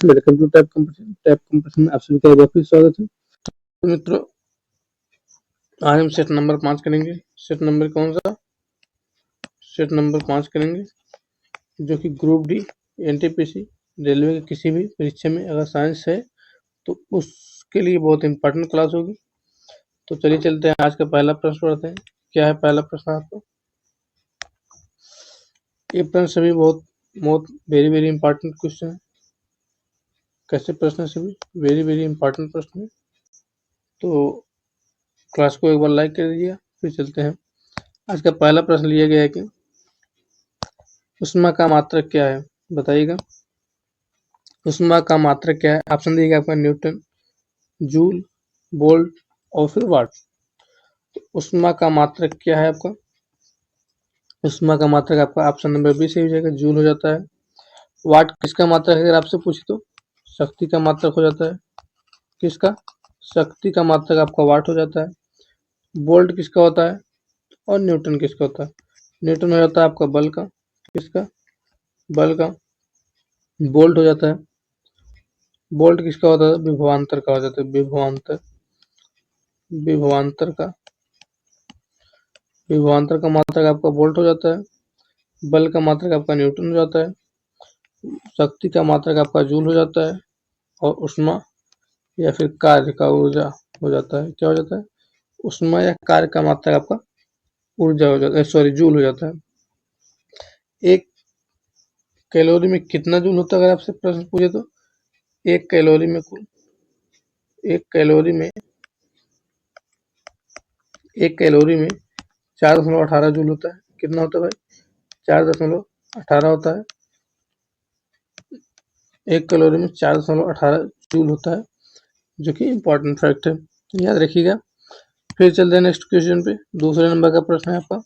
Welcome to tap compression में आप सभी का एक बार फिर स्वागत है। तो मित्रों, आज हम सेट नंबर 5 करेंगे। सेट नंबर कौन सा? सेट नंबर 5 करेंगे, जो कि ग्रुप डी, एनटीपीसी, रेलवे की किसी भी परीक्षा में अगर साइंस है तो उसके लिए बहुत इंपॉर्टेंट क्लास होगी। तो चलिए चलते हैं, आज का पहला प्रश्न पढ़ते हैं। क्या है पहला प्रश्न आपको? ये प्रश्न सभी बहुत वेरी वेरी इंपॉर्टेंट क्वेश्चन है। कैसे प्रश्न है? सभी वेरी वेरी इंपॉर्टेंट प्रश्न है। तो क्लास को एक बार लाइक कर दीजिएगा। फिर चलते हैं। आज का पहला प्रश्न लिया गया है कि ऊष्मा का मात्रक क्या है? बताइएगा, ऊष्मा का मात्रक क्या है? ऑप्शन दिएगा आपका न्यूटन, जूल, वोल्ट और फिर वाट। तो ऊष्मा का मात्रक क्या है आपका? ऊष्मा का मात्रक आपका ऑप्शन नंबर बी सही हो जाएगा, जूल हो जाता है। वाट किसका मात्रक है अगर आपसे पूछे तो? शक्ति का मात्रक हो जाता है। किसका? शक्ति का मात्रक आपका वाट हो जाता है। वोल्ट किसका होता है? और न्यूटन किसका होता है? न्यूटन हो जाता है आपका बल का। किसका? बल का। वोल्ट हो जाता है, वोल्ट किसका होता है? विभवांतर का हो जाता है। विभवांतर, विभवांतर का, विभवांतर का मात्रक आपका वोल्ट हो जाता है। बल का मात्रक आपका न्यूटन हो जाता है। शक्ति का मात्रक आपका जूल हो जाता है। और ऊष्मा या फिर कार्य का ऊर्जा हो जाता है। क्या हो जाता है? ऊष्मा या कार्य का मात्रक आपका ऊर्जा हो जाता है, सॉरी जूल हो जाता है। एक कैलोरी में कितना जूल होता है अगर आपसे प्रश्न पूछे तो? एक कैलोरी में कुल, एक कैलोरी में, एक कैलोरी में 4.18 जूल होता है। कितना होता है भाई? 4.18 होता है। एक कैलोरी में 4.18 जूल होता है, जो कि इम्पोर्टेंट फैक्ट है, याद रखिएगा। फिर चलते हैं नेक्स्ट क्वेश्चन पे। दूसरे नंबर का प्रश्न है आपका,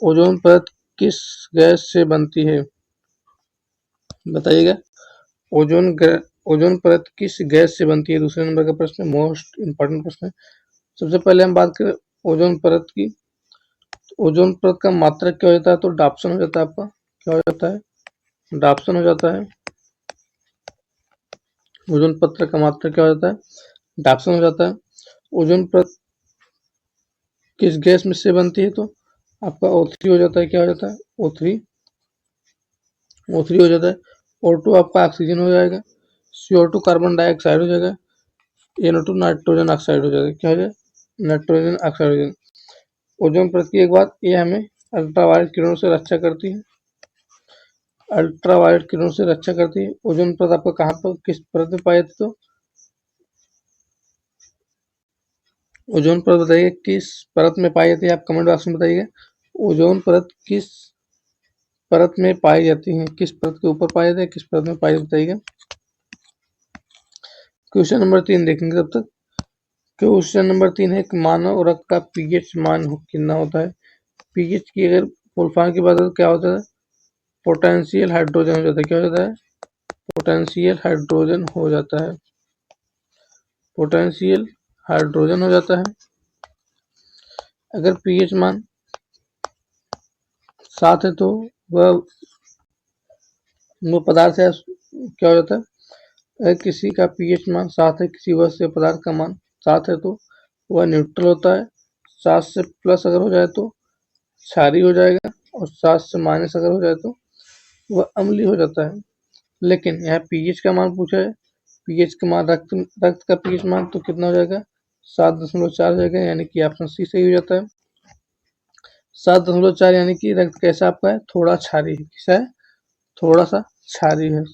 ओजोन परत किस गैस से बनती है? बताइएगा, ओजोन परत किस गैस से बनती है? दूसरे नंबर का प्रश्न, मोस्ट इम्पोर्टेंट प्रश्न है। सबसे पहले हम बात करें ओजोन परत की। ओजोन परत का मात्रक क्या हो जाता है? तो डाप्सन हो जाता है आपका। क्या हो जाता है? डाप्सन हो जाता है। ओजोन परत का मात्रक क्या हो जाता है? डाप्सन हो जाता है। ओजोन परत किस गैस में से बनती है? तो आपका O3 हो जाता है। क्या हो जाता है? O3, O3 हो जाता है। O2 आपका ऑक्सीजन हो जाएगा। CO2 कार्बन डाइऑक्साइड हो जाएगा। NO2 नाइट्रोजन ऑक्साइड हो जाएगा। क्या हो जाएगा? नाइट्रोजन ऑक्साइड हो जाएगा। ओजोन परत की एक बात, ये हमें अल्ट्रावायलेट किरणों से रक्षा करती है। अल्ट्रावायलेट किरणों से रक्षा करती है। ओजोन परत आपका कहाँ पर, किस परत में पाई जाती है? तो ओजोन परत बताइए किस परत में पाई जाती है? आप कमेंट बॉक्स में बताइए, ओजोन परत किस परत में पाई जाती है? किस परत के ऊपर पाई जाती है, किस परत में पाई जाती है? बताइएगा। क्वेश्चन नंबर 3 देखेंगे तब तक। क्वेश्चन नंबर 3 है कि मानव रक्त का पीएच मान कितना होता है? पीएच की अगर फुल फॉर्म की बात करें तो क्या होता है? पोटेंशियल हाइड्रोजन हो जाता है। क्या हो जाता है? पोटेंशियल हाइड्रोजन हो जाता है। पोटेंशियल हाइड्रोजन हो जाता है। अगर पीएच मान 7 है तो वह पदार्थ है। क्या हो जाता है? अगर किसी का पीएच मान 7 है, किसी वस्तु पदार्थ का मान 7 है तो वह न्यूट्रल होता है। 7 से प्लस अगर हो जाए तो क्षारीय हो जाएगा, और 7 से माइनस अगर हो जाए तो वह अम्लीय हो जाता है। लेकिन यहाँ पीएच का मान पूछा है। पीएच का मान, रक्त का पीएच मान तो कितना हो जाएगा? 7.4 हो जाएगा, यानी कि ऑप्शन सी सही हो जाता है। 7.4 यानी कि रक्त कैसा आपका है? थोड़ा क्षारीय है। कैसा है? थोड़ा सा क्षारीय है।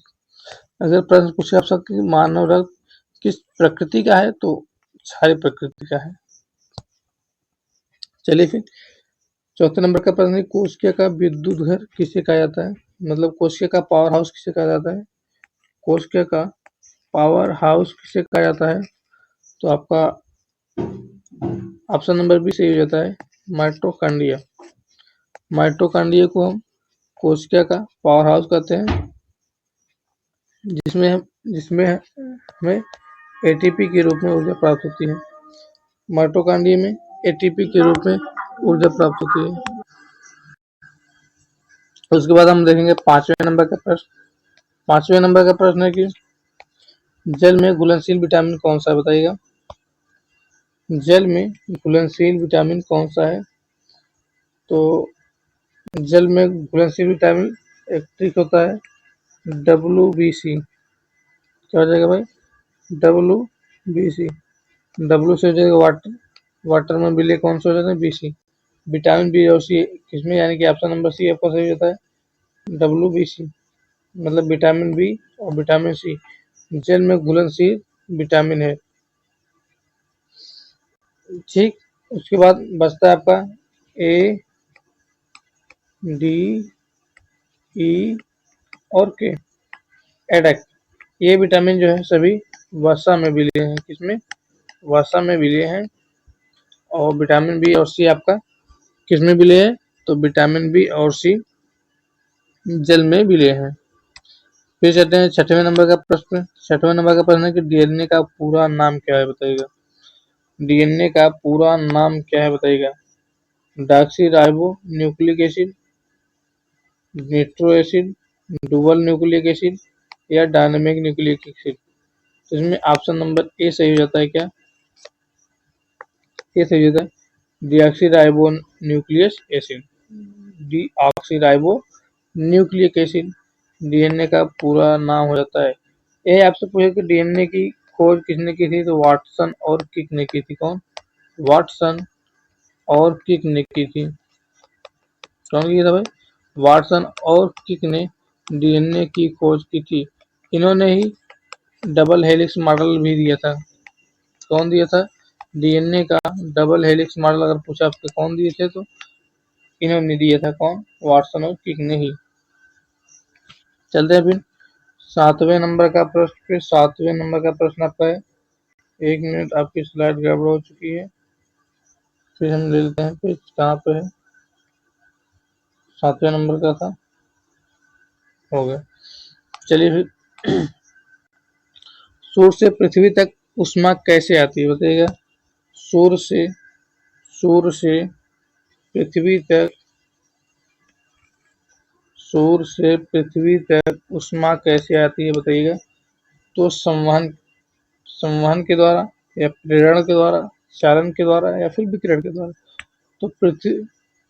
अगर प्रश्न पूछे आप सबके मानव रक्त किस प्रकृति का है, तो क्षारीय प्रकृति का है। चलिए फिर चौथे नंबर का प्रश्न है, कोशिका का विद्युत घर किसे कहा जाता है? मतलब कोशिका का पावर हाउस किसे कहा जाता है? कोशिका का पावर हाउस किसे कहा जाता है? तो आपका ऑप्शन नंबर बी सही हो जाता है, माइटोकॉन्ड्रिया। माइटोकॉन्ड्रिया को हम कोशिका का पावर हाउस कहते हैं, जिसमें हमें एटीपी के रूप में ऊर्जा प्राप्त होती है। माइटोकॉन्ड्रिया में एटीपी के रूप में ऊर्जा प्राप्त होती है। उसके बाद हम देखेंगे 5वें नंबर का प्रश्न। 5वें नंबर का प्रश्न है कि जल में घुलनशील विटामिन कौन सा है बताइएगा। जल में घुलनशील विटामिन कौन सा है? तो जल में घुलनशील विटामिन एक ट्रिक होता है WBC। क्या हो जाएगा भाई? WBC। डब्ल्यू से हो जाएगा वाटर, वाटर में विलय कौन सा हो जाता है? BC। विटामिन बी और सी किसमें, यानी कि ऑप्शन नंबर सी आपका सही होता है WBC, मतलब विटामिन बी और विटामिन सी जल में घुलनशील विटामिन है। ठीक, उसके बाद बचता है आपका A, D, E और K। एडेक्ट, ये विटामिन जो है सभी वसा में विलय हैं। किसमें? वसा में विलय हैं। और विटामिन बी और सी आपका किसमें विलय है? तो विटामिन बी और सी जल में विलय हैं। फिर चलते हैं 6वें नंबर का प्रश्न। 6वें नंबर का प्रश्न है कि डीएनए का पूरा नाम क्या है बताइएगा। डीएनए का पूरा नाम क्या है बताइएगा। Doxy ribo nucleic acid, Nitro acid, dual nucleic acid या डायनेमिक न्यूक्लिक एसिड। तो इसमें ऑप्शन नंबर ए सही हो जाता है। क्या ए सही हो जाता है? Deoxy nucleus acid, deoxy nucleic acid DNA का पूरा नाम हो जाता है। ये आपसे पूछे कि डीएनए की खोज किसने की थी, तो वाटसन और किक ने की थी। कौन? वाटसन और किक ने की थी। कौन किया था भाई? वाटसन और किक ने डीएनए की खोज की थी। इन्होंने ही डबल हेलिक्स मॉडल भी दिया था। कौन दिया था? डीएनए का डबल हेलिक्स मॉडल अगर पूछा आपसे कौन दिए थे, तो इन्होंने दिया था। कौन? वाटसन और किक ने ही। चलते हैं फिर 7वें नंबर का प्रश्न। फिर 7वें नंबर का प्रश्न आपका है, 1 मिनट आपकी स्लाइड गड़बड़ हो चुकी है। फिर हम ले लेते हैं पेज कहाँ पे है। 7वें नंबर का था, हो गया। चलिए फिर सूर्य से पृथ्वी तक ऊष्मा कैसे आती है बताइएगा। सूर्य से पृथ्वी तक, सूर्य से पृथ्वी तक ऊष्मा कैसे आती है बताइएगा। तो संवहन के द्वारा या प्रेरण के द्वारा, चालन के द्वारा या फिर विकिरण के द्वारा। तो पृथ्वी,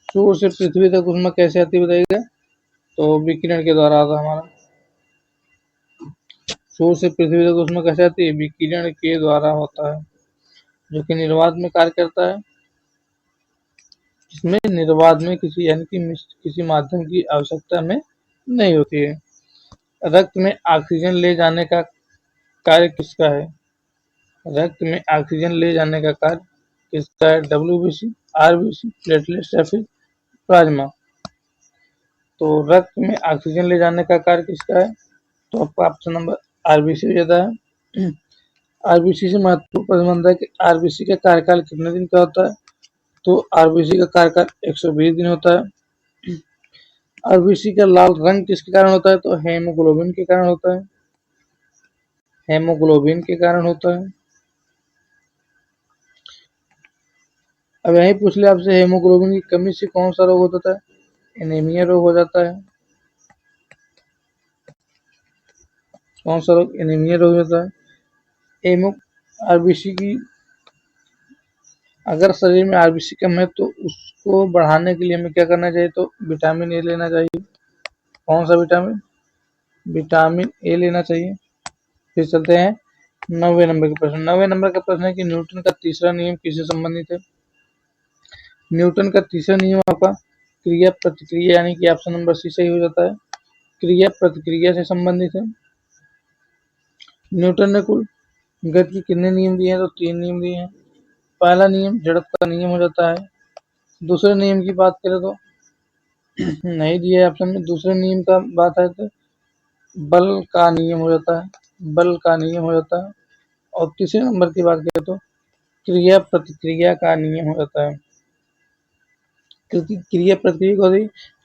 सूर्य से पृथ्वी तक ऊष्मा कैसे आती है बताइएगा। तो विकिरण के द्वारा आता है हमारा। सूर्य से पृथ्वी तक ऊष्मा कैसे आती है? विकिरण के द्वारा होता है, जो कि निर्वात में कार्य करता है। इसमें निर्वात में किसी यानी कि किसी माध्यम की आवश्यकता हमें नहीं होती है। रक्त में ऑक्सीजन ले जाने का कार्य किसका है? रक्त में ऑक्सीजन ले जाने का कार्य किसका है? WBC, RBC, प्लेटलेट्स या फिर प्लाज्मा। तो रक्त में ऑक्सीजन ले जाने का कार्य किसका है? तो आपका ऑप्शन नंबर RBC हो जाता है। RBC से महत्वपूर्ण प्रश्न है कि RBC का कार्यकाल कितने दिन का होता है। तो RBC का कार्यकाल 120 दिन होता है। RBC का लाल रंग किसके कारण होता है? तो हेमोग्लोबिन के कारण होता है। हेमोग्लोबिन के कारण होता है। अब यही पूछ ले आपसे, हेमोग्लोबिन की कमी से कौन सा रोग होता है? एनीमिया रोग हो जाता है। कौन सा रोग? एनीमिया रोग होता है। आरबीसी की, अगर शरीर में आरबीसी कम है तो उसको बढ़ाने के लिए हमें क्या करना चाहिए? तो विटामिन ए लेना चाहिए। कौन सा विटामिन? विटामिन ए लेना चाहिए। फिर चलते हैं 9वें नंबर के प्रश्न। 9वें नंबर का प्रश्न है कि न्यूटन का तीसरा नियम किससे संबंधित है। न्यूटन का तीसरा नियम आपका क्रिया प्रतिक्रिया, यानी कि ऑप्शन नंबर सी सही हो जाता है। क्रिया प्रतिक्रिया से संबंधित है। न्यूटन ने कुल गति के कितने नियम दिए हैं? तो 3 नियम दिए हैं। पहला नियम जड़त्व का नियम हो जाता है। दूसरे नियम की बात करें तो नहीं दिया है ऑप्शन में। दूसरे नियम का बात है तो बल का नियम हो जाता है, बल का नियम हो जाता है। और तीसरे नंबर की बात करें तो क्रिया प्रतिक्रिया का नियम हो जाता है। क्योंकि क्रिया प्रतिक्रिया को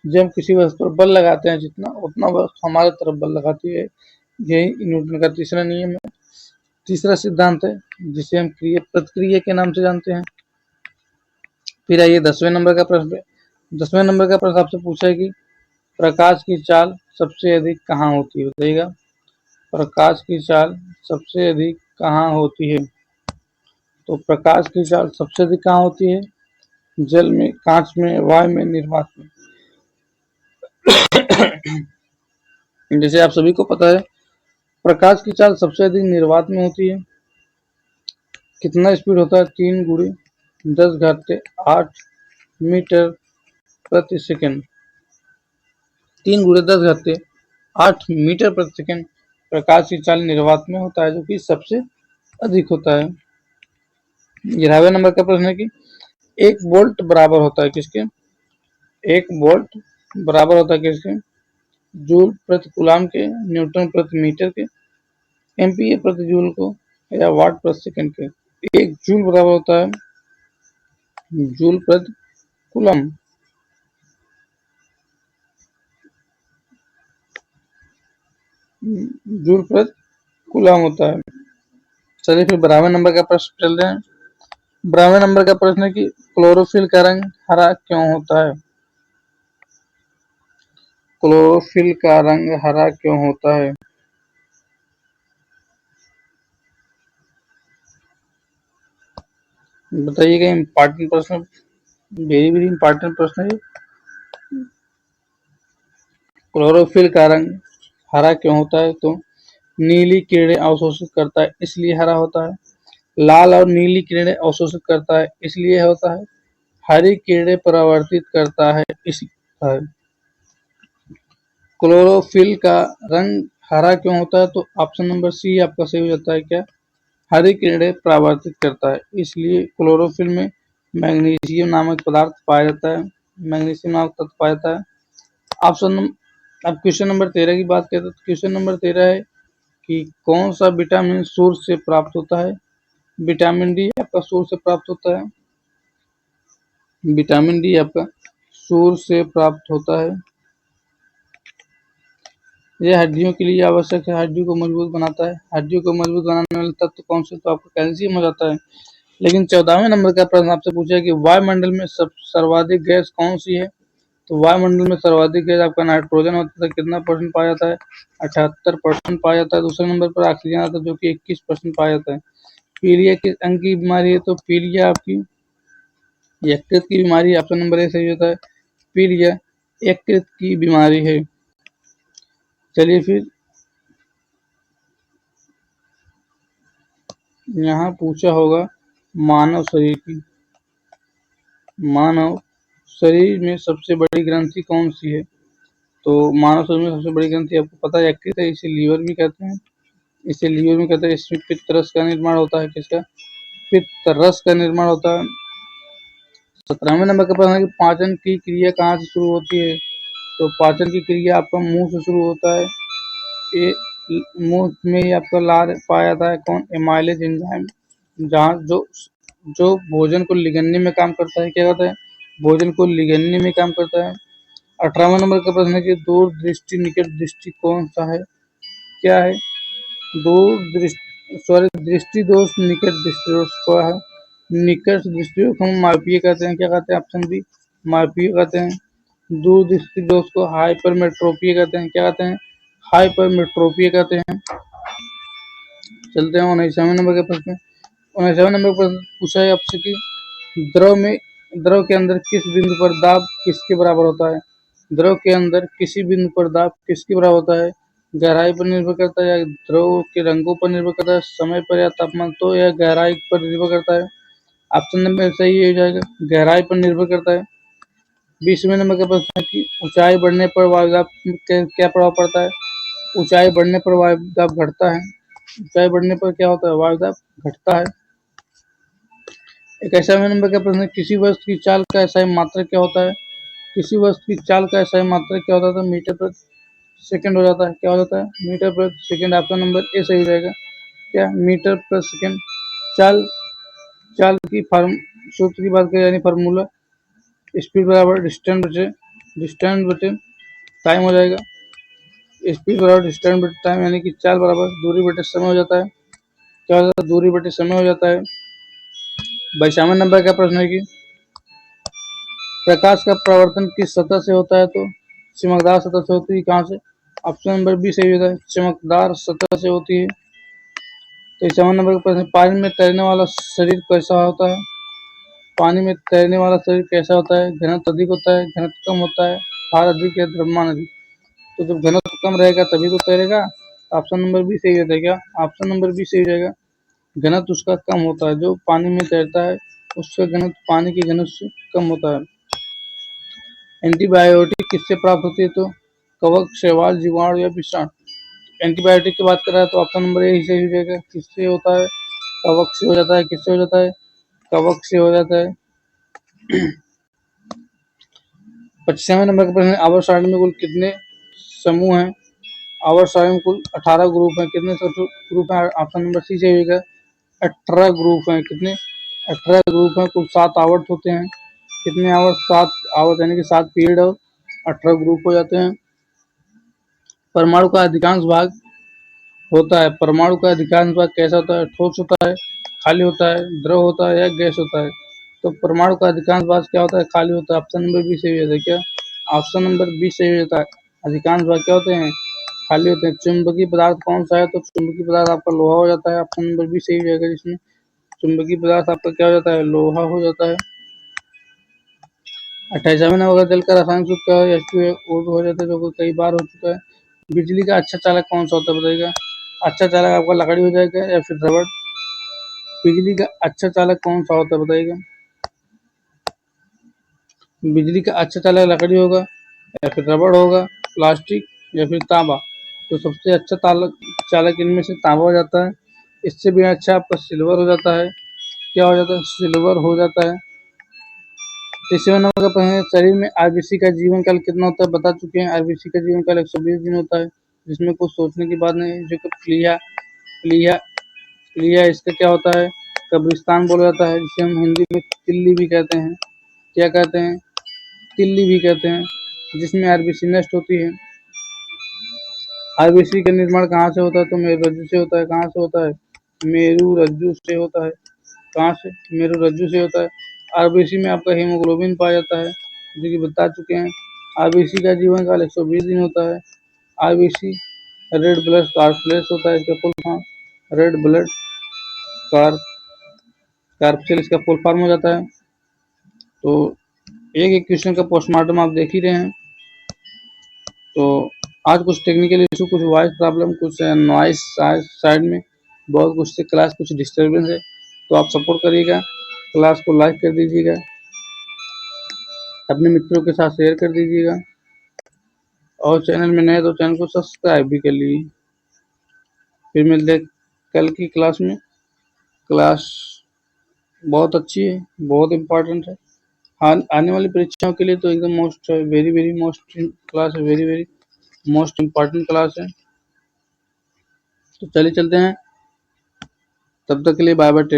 जब हम किसी वस्तु पर बल लगाते हैं जितना, उतना वस्तु हमारे तरफ बल लगाती है। यही न्यूटन का तीसरा नियम है, तीसरा सिद्धांत है, जिसे हम क्रिया प्रतिक्रिया के नाम से जानते हैं। फिर आइए 10वें नंबर का प्रश्न। 10वें नंबर का प्रश्न आपसे पूछा है कि प्रकाश की चाल सबसे अधिक कहाँ होती है बताइएगा। प्रकाश की चाल सबसे अधिक कहाँ होती है? तो प्रकाश की चाल सबसे अधिक कहाँ होती है? जल में, कांच में, वायु में, निर्वात में। जैसे आप सभी को पता है, प्रकाश की चाल सबसे अधिक निर्वात में होती है। कितना स्पीड होता है? 3 गुणे 10 घाते 8 मीटर प्रति सेकंड। 3 गुणे 10 घाते 8 मीटर प्रति सेकंड प्रकाश की चाल निर्वात में होता है, जो कि सबसे अधिक होता है। 11वें नंबर का प्रश्न है कि 1 वोल्ट बराबर होता है किसके? 1 वोल्ट बराबर होता है किसके? जूल प्रति कूलाम के, न्यूटन प्रति मीटर के, एम्पीयर प्रति जूल को, या वाट प्रति सेकंड के। 1 जूल बराबर होता है जूल प्रति कूलम। जूल प्रति कूलम होता है। चलिए फिर 12वें नंबर का प्रश्न चल रहे हैं। 12वें नंबर का प्रश्न है कि क्लोरोफिल का रंग हरा क्यों होता है? क्लोरोफिल का रंग हरा क्यों होता है? बताइएगा। इम्पोर्टेंट प्रश्न, वेरी वेरी इम्पोर्टेंट प्रश्न है। क्लोरोफिल का रंग हरा क्यों होता है? तो नीली किरणें अवशोषित करता है, इसलिए हरा होता है। लाल और नीली किरणें अवशोषित करता है, इसलिए होता है। हरी किरणें परावर्तित करता है, इसलिए है। क्लोरोफिल का रंग हरा क्यों होता है? तो ऑप्शन नंबर सी आपका सही हो जाता है। क्या? हरी किरणें परावर्तित करता है, इसलिए क्लोरोफिल में मैग्नीशियम नामक पदार्थ पाया जाता है। मैग्नीशियम नामक तत्व पाया जाता है। ऑप्शन, अब क्वेश्चन नंबर 13 की बात करें तो क्वेश्चन नंबर 13 है कि कौन सा विटामिन सूर्य से प्राप्त होता है? विटामिन डी आपका सूर्य से प्राप्त होता है। विटामिन डी आपका सूर्य से प्राप्त होता है। यह हड्डियों के लिए आवश्यक है, हड्डियों को मजबूत बनाता है। हड्डियों को मजबूत बनाने वाले तत्व कौन से? तो आपका कैल्शियम हो जाता है। लेकिन 14वें नंबर का प्रश्न आपसे पूछा है कि वायुमंडल में सर्वाधिक गैस कौन सी है? तो वायुमंडल में सर्वाधिक गैस आपका नाइट्रोजन होता है। कितना परसेंट पाया जाता है? 78% पाया जाता है। दूसरे नंबर पर ऑक्सीजन आता है, जो कि 21% पाया जाता है। पीलिया किस अंग की बीमारी है? तो पीलिया आपकी यकृत की बीमारी। ऑप्शन नंबर ए सही होता है। पीलिया यकृत की बीमारी है। चलिए फिर यहाँ पूछा होगा मानव शरीर की। मानव शरीर में सबसे बड़ी ग्रंथि कौन सी है? तो मानव शरीर में सबसे बड़ी ग्रंथि आपको पता है यकृत है, इसे लीवर भी कहते हैं। इसे लीवर में कहते हैं। इसमें पित्त रस का निर्माण होता है। किसका? पित्त रस का निर्माण होता है। 17वें नंबर का प्रश्न है कि पाचन की क्रिया कहाँ से शुरू होती है? तो पाचन की क्रिया आपका मुंह से शुरू होता है। ये मुंह में ही आपका लार पाया जाता है। कौन? एमाइलेज एंजाइम, जहाँ जो भोजन को लिगन्ने में काम करता है। क्या कहता है? भोजन को लिगन्ने में काम करता है। 18वां नंबर का प्रश्न है कि दूर दृष्टि निकट दृष्टि कौन सा है? क्या है? दूर दृष्टि, सॉरी, दृष्टि दोष निकट दृष्टि दोष क्या है? निकट दृष्टि दोष हम मापीय कहते हैं। क्या कहते हैं? ऑप्शन बी मापीय कहते हैं। दूर दृष्टि दोष को हाइपरमेट्रोपिया कहते हैं। क्या कहते हैं? हाइपरमेट्रोपिया कहते हैं। चलते हैं 19वें नंबर के प्रश्न। 19वें नंबर पर पूछा है आपसे कि द्रव के अंदर किस बिंदु पर दाब किसके बराबर होता है? द्रव के अंदर किसी बिंदु पर दाब किसके बराबर होता है? गहराई पर निर्भर करता है, या द्रव के रंगों पर निर्भर करता है, समय पर या तापमान, तो या गहराई पर निर्भर करता है। ऑप्शन नंबर सही हो जाएगा, गहराई पर निर्भर करता है। 20वें नंबर का प्रश्न है कि ऊंचाई बढ़ने पर वायुदाब क्या प्रभाव पड़ता है? ऊंचाई बढ़ने पर वायुदाब घटता है। ऊंचाई बढ़ने पर क्या होता है? वायुदाब घटता है। 21वें नंबर का प्रश्न है किसी वस्तु की चाल का एसआई मात्रक क्या होता है? किसी वस्तु की चाल का एसआई मात्रक क्या होता है? तो मीटर प्रति सेकंड हो जाता है। क्या हो जाता है? मीटर प्रति सेकंड। ऑप्शन नंबर ए सही हो जाएगा। क्या? मीटर प्रति सेकंड। चाल चाल की फॉर्म सूत्र की बात करें, यानी फार्मूला, स्पीड बराबर डिस्टेंस बटे टाइम हो जाएगा। स्पीड बराबर डिस्टेंस बटे टाइम, यानी कि चाल बराबर दूरी बटे समय हो जाता है। क्या हो जाता है? दूरी बटे समय हो जाता है। 22वें नंबर का प्रश्न है कि प्रकाश का परावर्तन किस सतह से होता है? तो चमकदार सतह से होती है। कहाँ से? ऑप्शन नंबर बी सही होता है। चमकदार सतह से होती है। तो 7 नंबर का प्रश्न, पानी में तैरने वाला शरीर कैसा होता है? पानी में तैरने वाला शरीर कैसा होता है? घनत्व अधिक होता है, घनत्व कम होता है, भार अधिक या द्रव्यमान अधिक? तो जब घनत्व कम रहेगा तभी तो तैरेगा। ऑप्शन नंबर बी सही रहता है क्या? ऑप्शन नंबर बी सही रहेगा। घनत्व उसका कम होता है, जो पानी में तैरता है उसका घनत्व पानी के घनत्व से कम होता है। एंटीबायोटिक किससे प्राप्त होती है? तो कवक, शैवाल, जीवाणु या विषाणु? एंटीबायोटिक की बात कर रहा है तो ऑप्शन नंबर ए सही रहेगा। किससे होता है? कवक से हो जाता है। किससे हो जाता है? कवक से हो जाता है। 25वें नंबर का प्रश्न, आवर्त सारणी में कुल कितने समूह हैं? आवर्त सारणी में कुल 18 ग्रुप हैं। कितने ग्रुप हैं? ऑप्शन नंबर सी सही होगा। 18 ग्रुप हैं। कितने? 18 ग्रुप हैं। कुल 7 आवर्त होते हैं। कितने आवर्त? 7 आवर्त, यानी कि 7 पीरियड और 18 ग्रुप हो जाते हैं। परमाणु का अधिकांश भाग होता है। परमाणु का अधिकांश भाग कैसा होता है? ठोस होता है, खाली होता है, द्रव होता है या गैस होता है? तो परमाणु का अधिकांश भाग क्या होता है? खाली होता है। ऑप्शन नंबर बी सही होता है क्या? ऑप्शन नंबर बी सही होता है। अधिकांश भाग क्या होते हैं? खाली होते हैं। चुंबकीय पदार्थ कौन सा है? तो चुंबकीय पदार्थ आपका लोहा हो जाता है। ऑप्शन नंबर बी सही हो जाएगा, जिसमें चुंबकीय पदार्थ आपका क्या हो जाता है? लोहा हो जाता है। 28वें नंबर, जल का रासायनिक सूत्र क्या है? H2O हो जाता है, जो कि कई बार हो चुका है। बिजली का अच्छा चालक कौन सा होता है? बताइएगा। अच्छा चालक आपका लकड़ी हो जाएगा या फिर रबड़? बिजली का अच्छा चालक कौन सा होता है? बताइएगा। बिजली का अच्छा चालक लकड़ी होगा या फिर रबड़ होगा, प्लास्टिक या फिर तांबा? तो सबसे अच्छा चालक इनमें से तांबा हो जाता है। इससे भी अच्छा आपका सिल्वर हो जाता है। क्या हो जाता है? सिल्वर हो जाता है। 30वें नंबर का प्रश्न है, शरीर में आरबीसी का जीवन काल कितना होता है? बता चुके हैं। आरबीसी का जीवन काल 120 दिन होता है, जिसमें कुछ सोचने की बात नहीं है। जो कि प्लीहा प्लीहा प्लीहा इसका क्या होता है? कब्रिस्तान बोला जाता है, जिसे हम हिंदी में तिल्ली भी कहते हैं। क्या कहते हैं? तिल्ली भी कहते हैं, जिसमें आरबीसी नष्ट होती है। आरबीसी का निर्माण कहाँ से होता है? तो मेरुरज्जु से होता है। कहाँ से होता है? मेरुरज्जु से होता है। कहाँ से? मेरुरज्जु से होता है। आरबीसी में आपका हीमोग्लोबिन पाया जाता है, जो कि बता चुके हैं। आरबीसी का जीवन काल 120 दिन होता है। आरबीसी रेड ब्लड कार्पलेस होता है, इसका फुल फॉर्म। रेड ब्लड कार्पसेल इसका फुल फॉर्म हो जाता है। तो एक एक क्वेश्चन का पोस्टमार्टम आप देख ही रहे हैं। तो आज कुछ टेक्निकल इशू, कुछ वॉइस प्रॉब्लम, कुछ नॉइस साइड में बहुत कुछ से क्लास कुछ डिस्टर्बेंस है, तो आप सपोर्ट करिएगा। क्लास को लाइक कर दीजिएगा, अपने मित्रों के साथ शेयर कर दीजिएगा, और चैनल में नए तो चैनल को सब्सक्राइब भी कर लीजिए। फिर मिलते हैं कल की क्लास में। क्लास बहुत अच्छी है, बहुत इम्पोर्टेंट है। आने वाली परीक्षाओं के लिए तो एकदम most very very most class है, very very most important class है। तो चलिए चलते हैं, तब तक के लिए बाय बाय।